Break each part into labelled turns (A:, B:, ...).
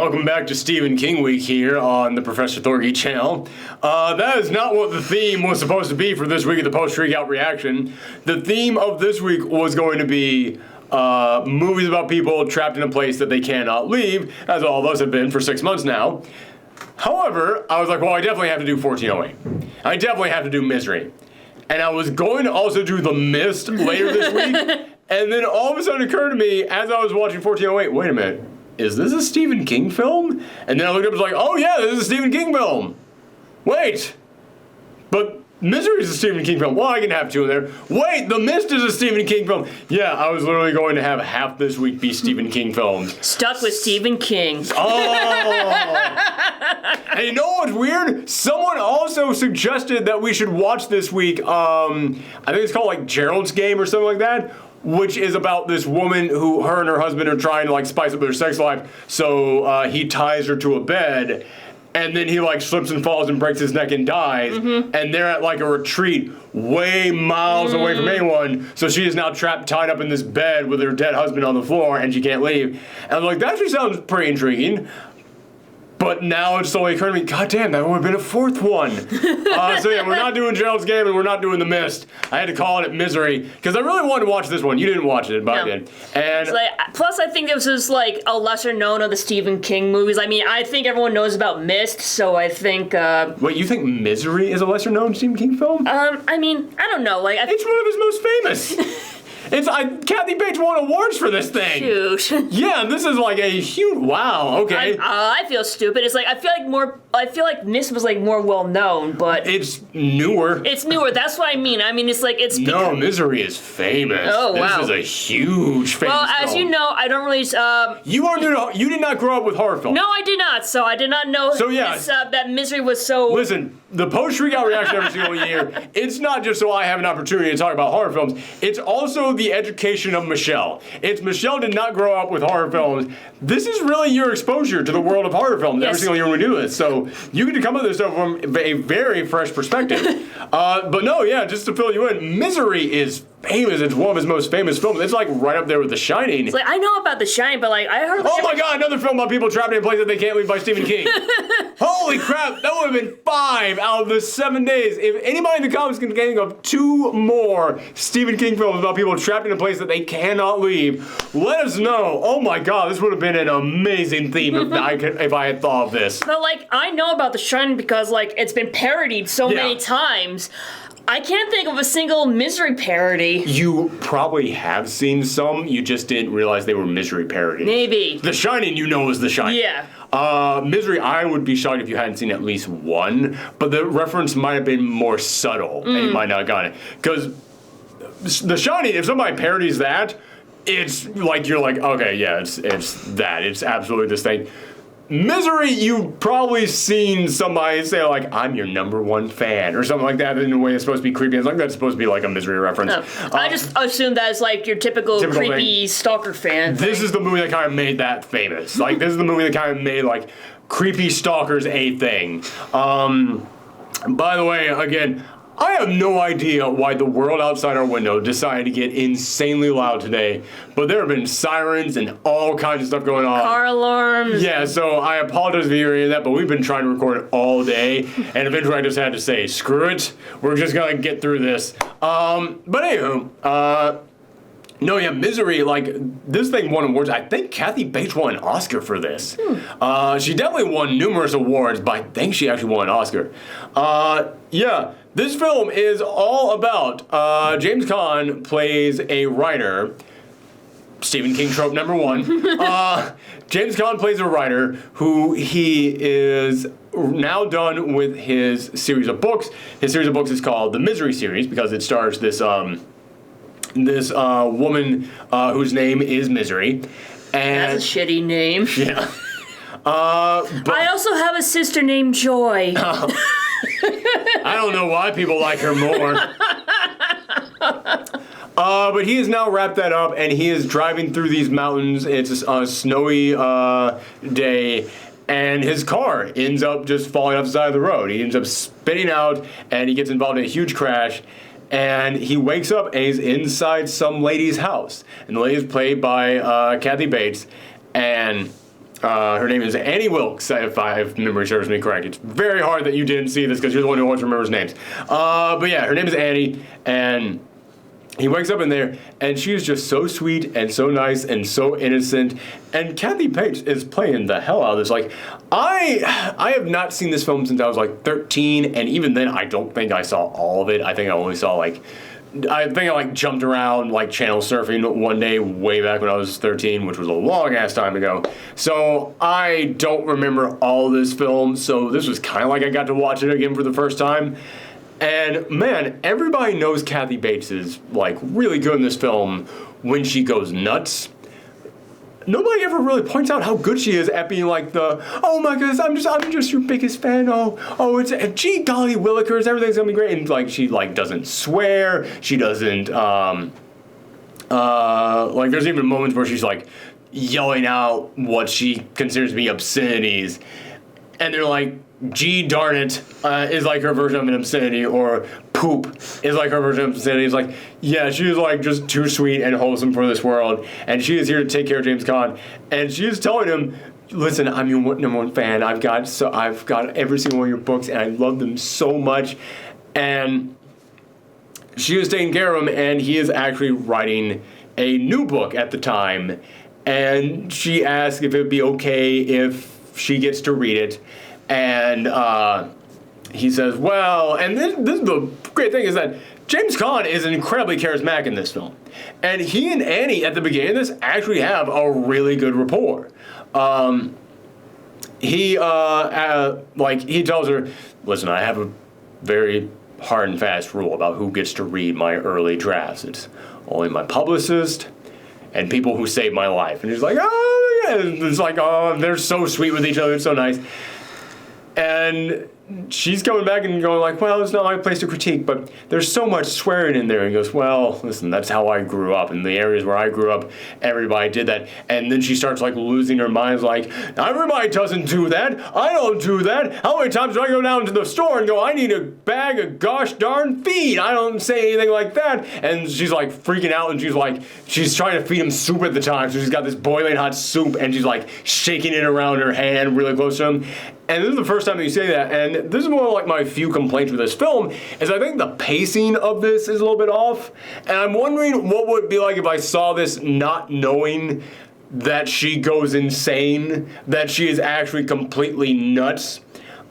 A: Welcome back to Stephen King Week here on the Professor Thorgy channel. That is not what the theme was supposed to be for this week of the post-Shriek Out reaction. The theme of this week was going to be movies about people trapped in a place that they cannot leave, as all of us have been for 6 months now. However, I was like, well, I definitely have to do 1408. I definitely have to do Misery. And I was going to also do The Mist later this week, and then all of a sudden it occurred to me as I was watching 1408, wait a minute. Is this a Stephen King film? And then I looked up and was like, oh yeah, this is a Stephen King film. Wait, but Misery is a Stephen King film. Well, I can have two in there. Wait, The Mist is a Stephen King film. Yeah, I was literally going to have half this week be Stephen King films. Stuck with Stephen King. Oh! And you know what's weird? Someone also suggested that we should watch this week, I think it's called like Gerald's Game or something like that, which is about this woman who her and her husband are trying to like spice up their sex life, so he ties her to a bed, and then he like slips and falls and breaks his neck and dies, and they're at like a retreat way miles away from anyone, so she is now trapped, tied up in this bed with her dead husband on the floor, and she can't leave. And I'm like, that actually sounds pretty intriguing. But now it's slowly occurring to me, god damn, that would have been a fourth one. So yeah, we're not doing Gerald's Game and we're not doing The Mist. I had to call it Misery, because I really wanted to watch this one. You didn't watch it, but I did. And
B: like, plus I think this is like a lesser known of the Stephen King movies. I mean, I think everyone knows about Mist, so I think...
A: Wait, you think Misery is a lesser known Stephen King film?
B: I mean, I don't know. Like,
A: it's one of his most famous. Kathy Bates won awards for this thing.
B: Shoot.
A: Yeah, this is like a huge, wow, okay.
B: I feel stupid. It's like, I feel like Mist was like more well known, but...
A: It's newer.
B: It's newer, that's what I mean. I mean, it's like, it's...
A: No, Misery is famous.
B: Oh, wow.
A: This is a huge famous
B: Well, as
A: film.
B: you know, I don't really...
A: You did not grow up with horror films.
B: No, I did not, so I did not know
A: so, yeah.
B: that Misery was so...
A: Listen, the post-Shriek Out reaction every single year, it's not just so I have an opportunity to talk about horror films, it's also the education of Michelle. Michelle did not grow up with horror films. This is really your exposure to the world of horror films every single year we do this. So you get to come at this stuff from a very fresh perspective. But no, yeah, just to fill you in, Misery is famous. It's one of his most famous films. It's like right up there with The Shining.
B: It's like, I know about The Shining, but like, I heard...
A: Oh my god, another film about people trapped in a place that they can't leave by Stephen King. Holy crap, that would have been 5 out of the 7 days. If anybody in the comments can think of 2 more Stephen King films about people trapped in a place that they cannot leave, let us know. Oh my god, this would have been an amazing theme if I had thought of this.
B: But like, I know about The Shining because like, it's been parodied so many times. I can't think of a single Misery parody.
A: You probably have seen some, you just didn't realize they were Misery parodies.
B: Maybe.
A: The Shining, you know, is The Shining.
B: Yeah.
A: Misery, I would be shocked if you hadn't seen at least one, but the reference might have been more subtle, and you might not have gotten it. Because The Shining, if somebody parodies that, it's like, you're like, okay, yeah, it's that. It's absolutely this thing. Misery, you've probably seen somebody say like, I'm your #1 fan, or something like that in a way it's supposed to be creepy. It's like that's supposed to be like a Misery reference.
B: I just assumed that as like your typical creepy stalker fan.
A: This is the movie that kind of made that famous. Like, this is the movie that kind of made like creepy stalkers a thing. By the way, again, I have no idea why the world outside our window decided to get insanely loud today, but there have been sirens and all kinds of stuff going on.
B: Car alarms.
A: Yeah, so I apologize if you're hearing that, but we've been trying to record it all day, and eventually I just had to say, screw it, we're just gonna get through this. But anywho, no, yeah, Misery, like, this thing won awards. I think Kathy Bates won an Oscar for this. She definitely won numerous awards, but I think she actually won an Oscar. Yeah, this film is all about, James Caan plays a writer, Stephen King trope #1. James Caan plays a writer who he is now done with his series of books. His series of books is called the Misery series because it stars this woman whose name is Misery. And
B: that's a shitty name.
A: Yeah.
B: I also have a sister named Joy.
A: I don't know why people like her more. But he has now wrapped that up, and he is driving through these mountains. It's a snowy day, and his car ends up just falling off the side of the road. He ends up spinning out, and he gets involved in a huge crash. And he wakes up, and he's inside some lady's house. And the lady is played by Kathy Bates. And Her name is Annie Wilkes, if memory serves me correct. It's very hard that you didn't see this because you're the one who always remembers names. But yeah, her name is Annie, and he wakes up in there, and she is just so sweet and so nice and so innocent. And Kathy Bates is playing the hell out of this. Like, I have not seen this film since I was like 13, and even then, I don't think I saw all of it. I think I only saw I jumped around like channel surfing one day way back when I was 13, which was a long ass time ago. So I don't remember all this film. So this was kind of like I got to watch it again for the first time. And man, everybody knows Kathy Bates is like really good in this film when she goes nuts. Nobody ever really points out how good she is at being like oh my goodness, I'm just your biggest fan. It's gee golly willikers, everything's gonna be great. And like she like doesn't swear. She doesn't like there's even moments where she's like yelling out what she considers to be obscenities, and they're like, gee darn it, is like her version of an obscenity, or poop is like her version of obscenity. It's like, yeah, she is like just too sweet and wholesome for this world, and she is here to take care of James Caan, and she is telling him, listen, I'm your number one fan. I've got every single one of your books, and I love them so much, and she is taking care of him, and he is actually writing a new book at the time, and she asks if it would be okay if she gets to read it. And he says, well, and this is the great thing is that James Caan is incredibly charismatic in this film. And he and Annie at the beginning of this actually have a really good rapport. He tells her, listen, I have a very hard and fast rule about who gets to read my early drafts. It's only my publicist and people who saved my life. And he's like, oh, yeah. It's like, oh, they're so sweet with each other. It's so nice. And she's coming back and going like, well, it's not my place to critique, but there's so much swearing in there. And he goes, well, listen, that's how I grew up. In the areas where I grew up, everybody did that. And then she starts like losing her mind, like, everybody doesn't do that. I don't do that. How many times do I go down to the store and go, I need a bag of gosh darn feed? I don't say anything like that. And she's like freaking out, and she's trying to feed him soup at the time. So she's got this boiling hot soup, and she's like shaking it around her hand really close to him. And this is the first time that you say that, and this is one of like my few complaints with this film, is I think the pacing of this is a little bit off, and I'm wondering what would it be like if I saw this not knowing that she goes insane, that she is actually completely nuts,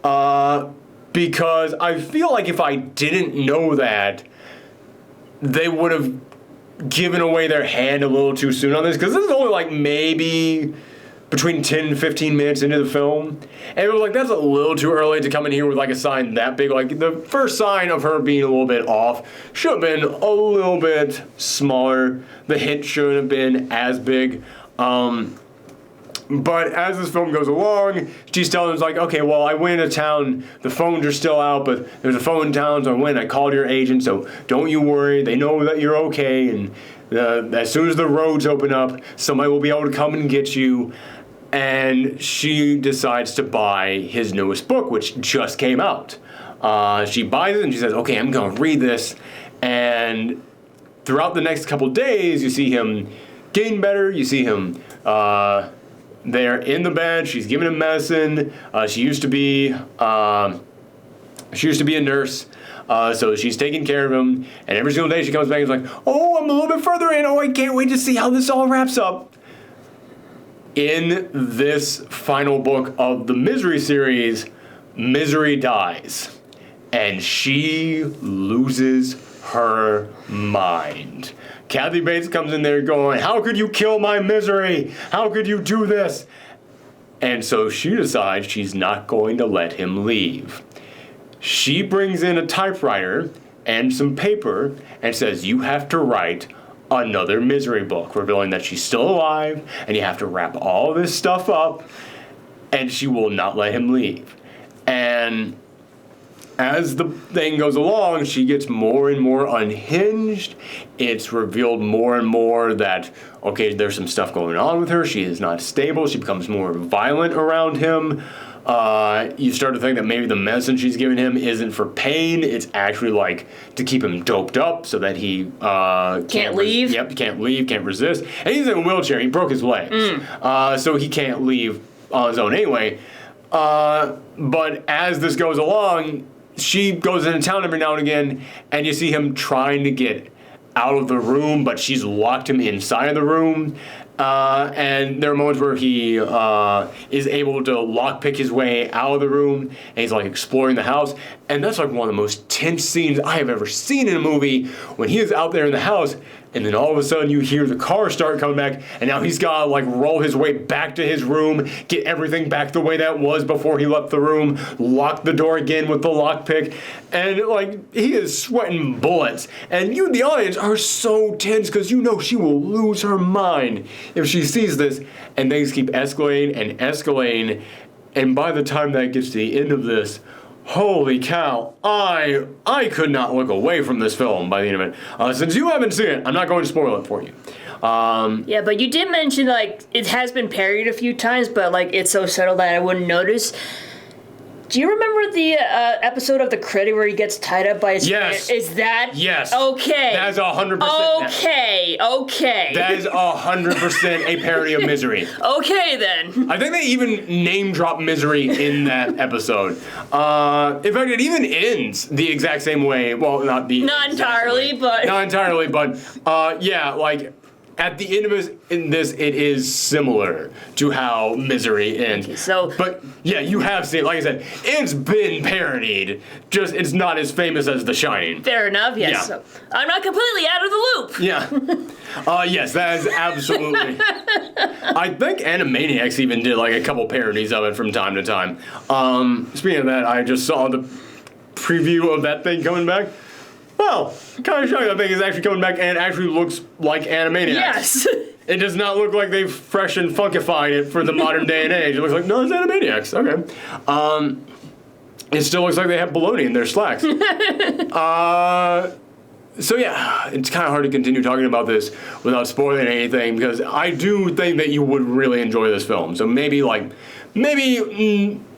A: because I feel like if I didn't know that, they would have given away their hand a little too soon on this, because this is only like maybe between 10 and 15 minutes into the film. And it was like, that's a little too early to come in here with like a sign that big. Like the first sign of her being a little bit off should have been a little bit smaller. The hint shouldn't have been as big. But as this film goes along, she's telling us like, okay, well, I went to town, the phones are still out, but there's a phone in town, so I called your agent, so don't you worry, they know that you're okay, and as soon as the roads open up, somebody will be able to come and get you. And she decides to buy his newest book, which just came out. She buys it and she says, okay, I'm going to read this. And throughout the next couple days, you see him getting better. You see him there in the bed. She's giving him medicine. She used to be a nurse. So she's taking care of him. And every single day she comes back and is like, oh, I'm a little bit further in. Oh, I can't wait to see how this all wraps up. In this final book of the Misery series, Misery dies, and she loses her mind. Kathy Bates comes in there going, how could you kill my misery? How could you do this? And so she decides she's not going to let him leave. She brings in a typewriter and some paper and says, you have to write another Misery book, revealing that she's still alive, and you have to wrap all this stuff up, and she will not let him leave. And as the thing goes along, she gets more and more unhinged. It's revealed more and more that, okay, there's some stuff going on with her. She is not stable. She becomes more violent around him. You start to think that maybe the medicine she's giving him isn't for pain. It's actually like to keep him doped up so that he
B: can't leave.
A: Yep, he can't leave, can't resist. And he's in a wheelchair. He broke his legs. So he can't leave on his own anyway. But as this goes along, she goes into town every now and again, and you see him trying to get out of the room, but she's locked him inside of the room. And there are moments where he is able to lockpick his way out of the room, and he's like exploring the house. And that's like one of the most tense scenes I have ever seen in a movie, when he is out there in the house, and then all of a sudden you hear the car start coming back, and now he's got to like roll his way back to his room, get everything back the way that was before he left the room, lock the door again with the lockpick, and like he is sweating bullets. And you, the audience, are so tense because you know she will lose her mind if she sees this, and things keep escalating and escalating. And by the time that gets to the end of this, holy cow, I could not look away from this film by the end of it. Since you haven't seen it, I'm not going to spoil it for you.
B: Yeah, but you did mention, like, it has been parodied a few times, but, like, it's so subtle that I wouldn't notice. Do you remember the episode of The Critic where he gets tied up by his
A: Yes.
B: friend? Is that?
A: Yes.
B: Okay.
A: That is 100%.
B: Okay.
A: That is 100% a parody of Misery.
B: Okay, then.
A: I think they even name drop Misery in that episode. In fact, it even ends the exact same way. Well, not entirely,
B: but
A: yeah, like at the end of this, it is similar to how Misery ends.
B: Okay,
A: but yeah, you have seen it. Like I said, it's been parodied. Just it's not as famous as The Shining.
B: Fair enough. Yes.
A: Yeah.
B: So I'm not completely out of the loop.
A: Yeah. Yes, that is absolutely. I think Animaniacs even did like a couple parodies of it from time to time. Speaking of that, I just saw the preview of that thing coming back. Well, kind of shocking that thing is actually coming back and it actually looks like Animaniacs.
B: Yes.
A: It does not look like they've fresh and funkified it for the modern day and age. It looks like, no, it's Animaniacs. Okay. It still looks like they have bologna in their slacks. So yeah, it's kind of hard to continue talking about this without spoiling anything because I do think that you would really enjoy this film. So maybe in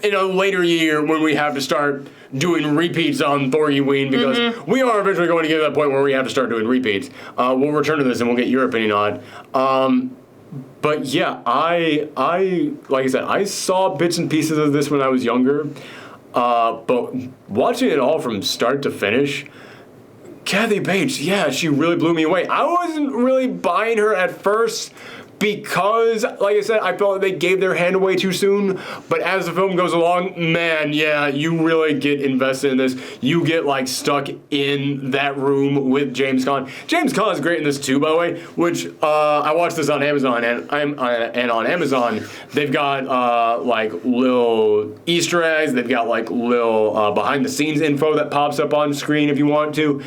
A: a later year when we have to start doing repeats on Thorgiween because we are eventually going to get to that point where we have to start doing repeats. We'll return to this and we'll get your opinion on it. But yeah, I like I said, I saw bits and pieces of this when I was younger. But watching it all from start to finish, Kathy Bates, yeah, she really blew me away. I wasn't really buying her at first because, like I said, I felt like they gave their hand away too soon. But as the film goes along, man, yeah, you really get invested in this. You get, like, stuck in that room with James Caan. James Caan is great in this, too, by the way, which I watched this on Amazon, and on Amazon, they've got, like, little Easter eggs. They've got, like, little behind-the-scenes info that pops up on screen if you want to.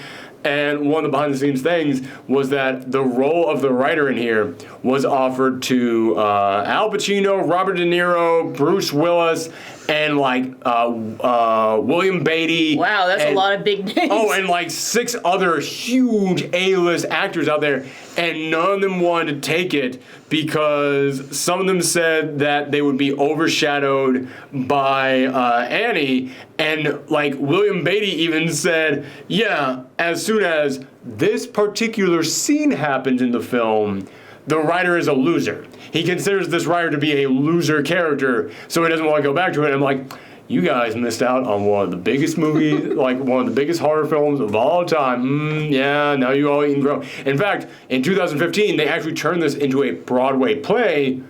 A: And one of the behind-the-scenes things was that the role of the writer in here was offered to Al Pacino, Robert De Niro, Bruce Willis, and like William Beatty.
B: Wow, that's a lot of big names.
A: Oh, and like 6 other huge A-list actors out there, and none of them wanted to take it because some of them said that they would be overshadowed by Annie, and like William Beatty even said, yeah, as soon as this particular scene happens in the film, the writer is a loser. He considers this writer to be a loser character, so he doesn't want to go back to it. And I'm like, you guys missed out on one of the biggest movies, like one of the biggest horror films of all time. Yeah, now you all eat and grow. In fact, in 2015, they actually turned this into a Broadway play.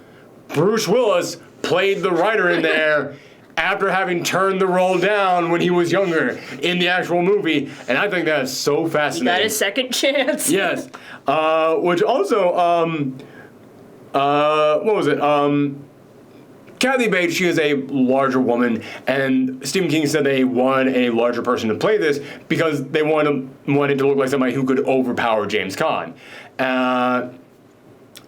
A: Bruce Willis played the writer in there after having turned the role down when he was younger in the actual movie. And I think that is so fascinating.
B: He got a second chance.
A: Yes. Which also, what was it? Kathy Bates, she is a larger woman, and Stephen King said they wanted a larger person to play this because they wanted to look like somebody who could overpower James Caan.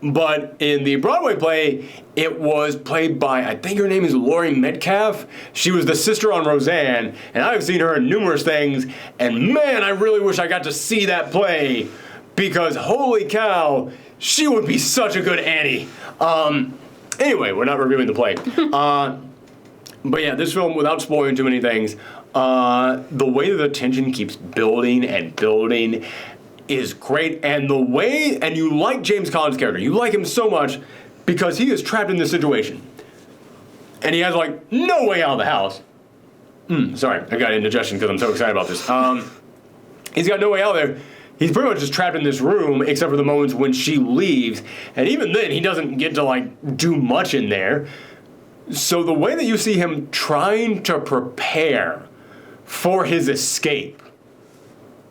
A: But in the Broadway play, it was played by, I think her name is Laurie Metcalf. She was the sister on Roseanne, and I've seen her in numerous things, and man, I really wish I got to see that play because holy cow, she would be such a good Annie. Anyway, we're not reviewing the play. But yeah, this film, without spoiling too many things, the way that the tension keeps building and building is great. And you like James Caan's character. You like him so much because he is trapped in this situation. and he has like no way out of the house. Sorry, I got indigestion because I'm so excited about this. He's got no way out there. He's pretty much just trapped in this room, except for the moments when she leaves, and even then, he doesn't get to like do much in there. So the way that you see him trying to prepare for his escape,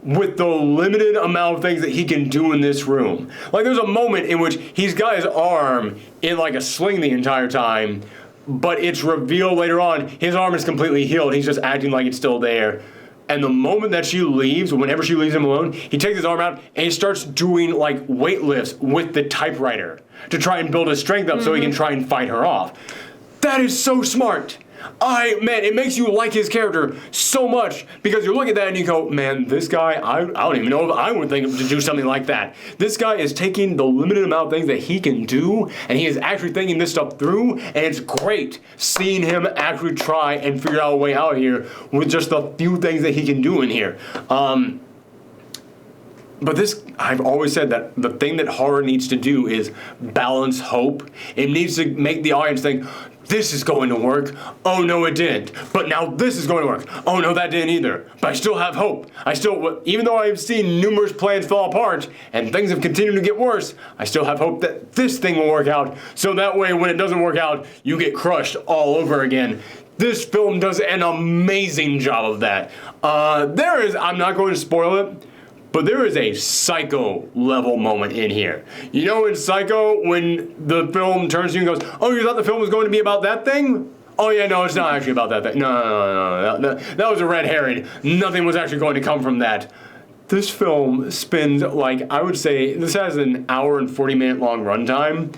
A: with the limited amount of things that he can do in this room. Like, there's a moment in which he's got his arm in like a sling the entire time, but it's revealed later on his arm is completely healed. He's just acting like it's still there. And the moment that she leaves, whenever she leaves him alone, he takes his arm out and he starts doing like weight lifts with the typewriter to try and build his strength up so he can try and fight her off. That is so smart. Man, it makes you like his character so much because you look at that and you go, man, this guy, I don't even know if I would think to do something like that. This guy is taking the limited amount of things that he can do and he is actually thinking this stuff through, and it's great seeing him actually try and figure out a way out here with just the few things that he can do in here. But this, I've always said that the thing that horror needs to do is balance hope. It needs to make the audience think, this is going to work. Oh no, it didn't. But now this is going to work. Oh no, that didn't either. But I still have hope. Even though I've seen numerous plans fall apart and things have continued to get worse, I still have hope that this thing will work out. So that way, when it doesn't work out, you get crushed all over again. This film does an amazing job of that. I'm not going to spoil it, but there is a Psycho level moment in here. You know in Psycho, when the film turns to you and goes, oh, you thought the film was going to be about that thing? Oh yeah, no, it's not actually about that thing. No. That was a red herring. Nothing was actually going to come from that. This film spends, like, I would say, this has an hour and 40-minute long runtime.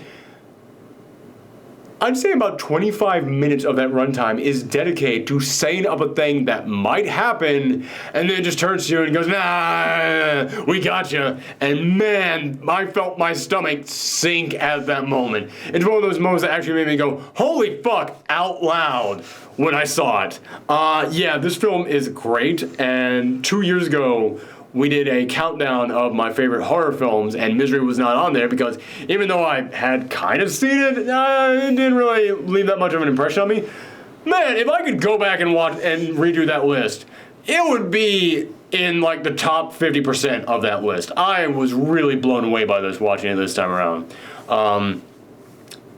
A: I'd say about 25 minutes of that runtime is dedicated to setting up a thing that might happen, and then it just turns to you and goes, nah, we got you. And man, I felt my stomach sink at that moment. It's one of those moments that actually made me go, holy fuck, out loud when I saw it. Yeah, this film is great, and 2 years ago, we did a countdown of my favorite horror films, and Misery was not on there because even though I had kind of seen it, it didn't really leave that much of an impression on me. Man, if I could go back and watch and redo that list, it would be in like the top 50% of that list. I was really blown away by this watching it this time around.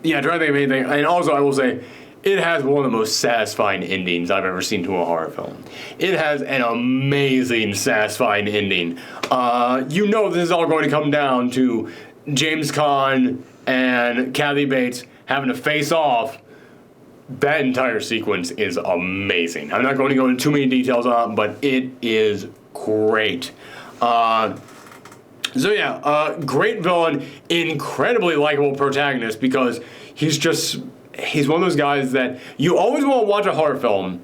A: Yeah, trying to think of anything. And also, I will say, it has one of the most satisfying endings I've ever seen to a horror film. It has an amazing, satisfying ending. You know this is all going to come down to James Caan and Kathy Bates having to face off. That entire sequence is amazing. I'm not going to go into too many details on it, but it is great. Great villain, incredibly likable protagonist because he's one of those guys that you always want to watch a horror film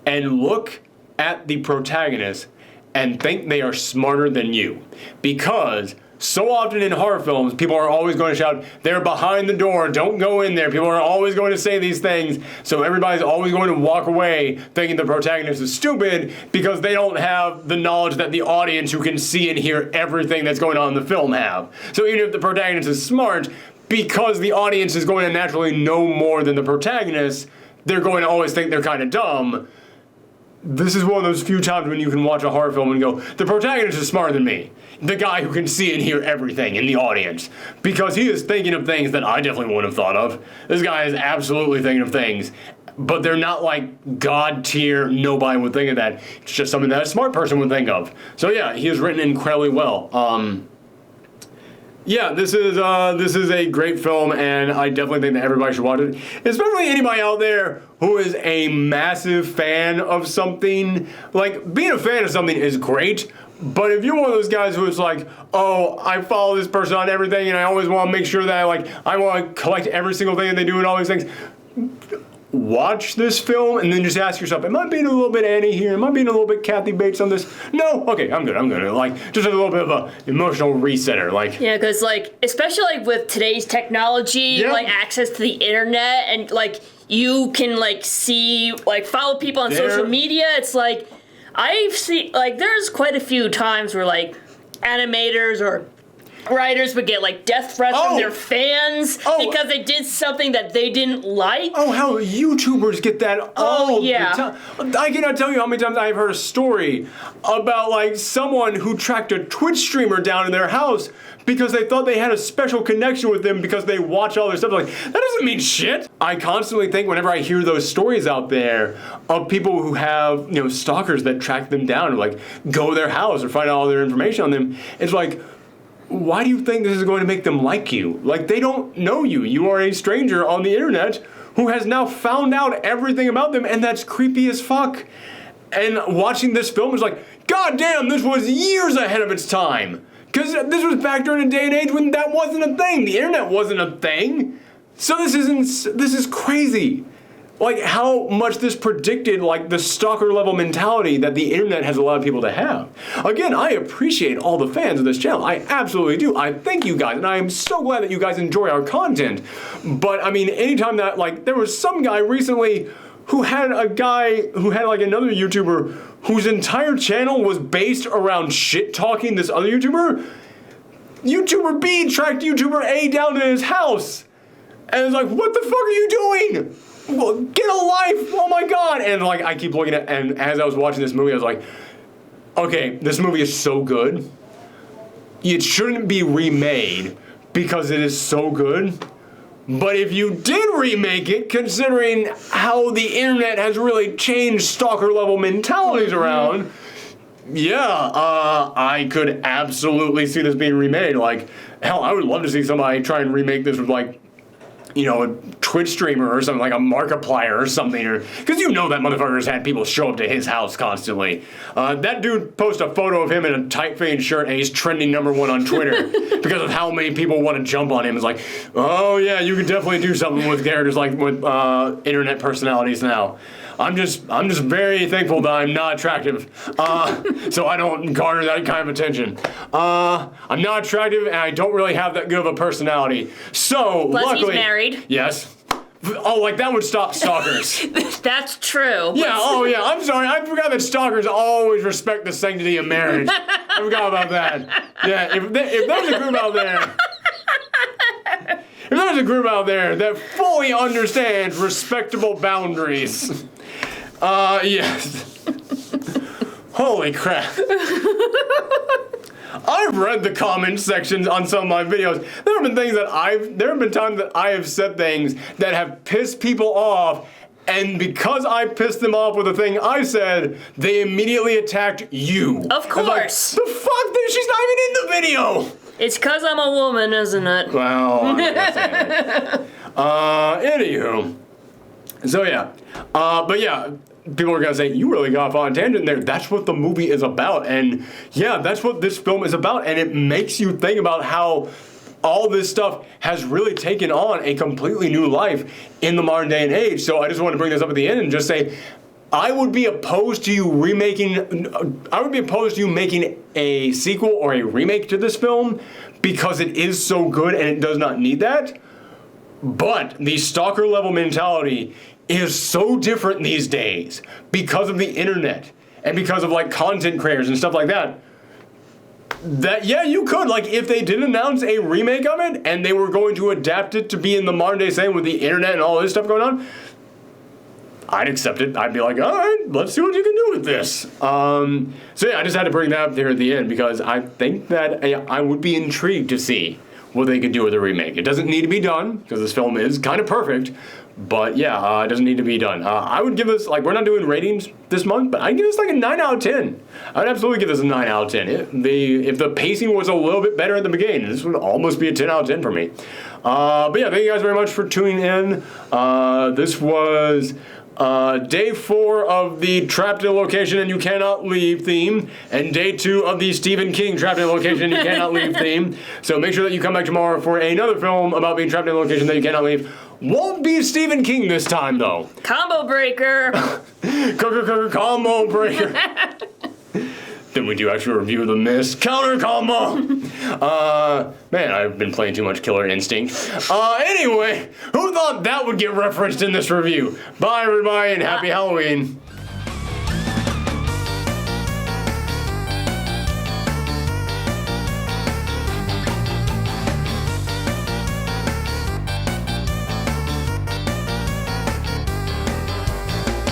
A: and look at the protagonist and think they are smarter than you. Because so often in horror films, people are always going to shout, they're behind the door, don't go in there. People are always going to say these things. So everybody's always going to walk away thinking the protagonist is stupid because they don't have the knowledge that the audience who can see and hear everything that's going on in the film have. So even if the protagonist is smart, because the audience is going to naturally know more than the protagonist, they're going to always think they're kind of dumb. This is one of those few times when you can watch a horror film and go, the protagonist is smarter than me. The guy who can see and hear everything in the audience. Because he is thinking of things that I definitely wouldn't have thought of. This guy is absolutely thinking of things. But they're not like God tier, nobody would think of that. It's just something that a smart person would think of. So yeah, he is written incredibly well. Yeah, this is a great film, and I definitely think that everybody should watch it. Especially anybody out there who is a massive fan of something. Like, being a fan of something is great, but if you're one of those guys who is like, oh, I follow this person on everything, and I always want to make sure that I want to collect every single thing that they do and all these things, watch this film and then just ask yourself, am I being a little bit Annie here? Am I being a little bit Kathy Bates on this? No? Okay, I'm good. Like, just a little bit of a emotional resetter. Like,
B: yeah, because, like, especially, like, with today's technology, like, access to the internet, and, like, you can, like, see, like, follow people on social media. It's, like, I've seen, like, there's quite a few times where, like, animators or writers would get like death threats from
A: Oh.
B: their fans
A: Oh.
B: because they did something that they didn't like.
A: Oh, how YouTubers get that all
B: yeah.
A: the time. I cannot tell you how many times I've heard a story about like someone who tracked a Twitch streamer down in their house because they thought they had a special connection with them because they watch all their stuff. Like, that doesn't mean shit. I constantly think whenever I hear those stories out there of people who have, stalkers that track them down and like go to their house or find out all their information on them, it's like, why do you think this is going to make them like you? Like, they don't know you. You are a stranger on the internet who has now found out everything about them, and that's creepy as fuck. And watching this film is like, God damn, this was years ahead of its time. Because this was back during a day and age when that wasn't a thing. The internet wasn't a thing. So this is crazy. Like, how much this predicted, like, the stalker level mentality that the internet has allowed people to have. Again, I appreciate all the fans of this channel. I absolutely do. I thank you guys, and I am so glad that you guys enjoy our content. But, I mean, anytime that, like, there was some guy recently who had like, another YouTuber whose entire channel was based around shit-talking this other YouTuber. YouTuber B tracked YouTuber A down to his house. And it's like, what the fuck are you doing? Well, get a life! Oh my god! And like, I keep looking at, and as I was watching this movie, I was like, okay, this movie is so good. It shouldn't be remade because it is so good. But if you did remake it, considering how the internet has really changed stalker level mentalities around, yeah, I could absolutely see this being remade. Like, hell, I would love to see somebody try and remake this with like, a Twitch streamer or something, like a Markiplier or something, or because that motherfucker's had people show up to his house constantly. That dude posted a photo of him in a tight-fitting shirt, and he's trending #1 on Twitter because of how many people want to jump on him. It's like, oh yeah, you could definitely do something with characters like with internet personalities now. I'm just very thankful that I'm not attractive, so I don't garner that kind of attention. I'm not attractive, and I don't really have that good of a personality. So,
B: plus
A: luckily,
B: he's married.
A: Yes. Oh, like that would stop stalkers.
B: That's true.
A: Yeah. Oh, yeah. I'm sorry. I forgot that stalkers always respect the sanctity of marriage. I forgot about that. Yeah. If there's a group out there. If there's a group out there that fully understands respectable boundaries, yes. Holy crap. I've read the comment sections on some of my videos. There have been times that I have said things that have pissed people off, and because I pissed them off with a thing I said, they immediately attacked you.
B: Of course.
A: Like, the fuck? She's not even in the video.
B: It's because I'm a woman, isn't it?
A: Well, I understand. Anywho. So, yeah. But, yeah, people are going to say, you really got off on a tangent there. That's what the movie is about. And, yeah, that's what this film is about. And it makes you think about how all this stuff has really taken on a completely new life in the modern day and age. So I just want to bring this up at the end and just say, I would be opposed to you making a sequel or a remake to this film because it is so good and it does not need that. But the stalker level mentality is so different these days because of the internet and because of like content creators and stuff like that. That, yeah, you could, like, if they did announce a remake of it and they were going to adapt it to be in the modern day same with the internet and all this stuff going on, I'd accept it. I'd be like, all right, let's see what you can do with this. So yeah, I just had to bring that up there at the end because I think that I would be intrigued to see what they could do with a remake. It doesn't need to be done because this film is kind of perfect. But yeah, it doesn't need to be done. I would give this, like, we're not doing ratings this month, but I'd give this like a 9 out of 10. I'd absolutely give this a 9 out of 10. If the pacing was a little bit better at the beginning, this would almost be a 10 out of 10 for me. But yeah, thank you guys very much for tuning in. This was day 4 of the Trapped in a Location and You Cannot Leave theme, and day 2 of the Stephen King Trapped in a Location and You Cannot Leave theme. So make sure that you come back tomorrow for another film about being trapped in a location that you cannot leave. Won't be Stephen King this time, though.
B: Combo breaker.
A: Combo breaker. Then we do actually review The Mist. Counter combo. Man, I've been playing too much Killer Instinct. Anyway, who thought that would get referenced in this review? Bye, everybody, and happy Halloween.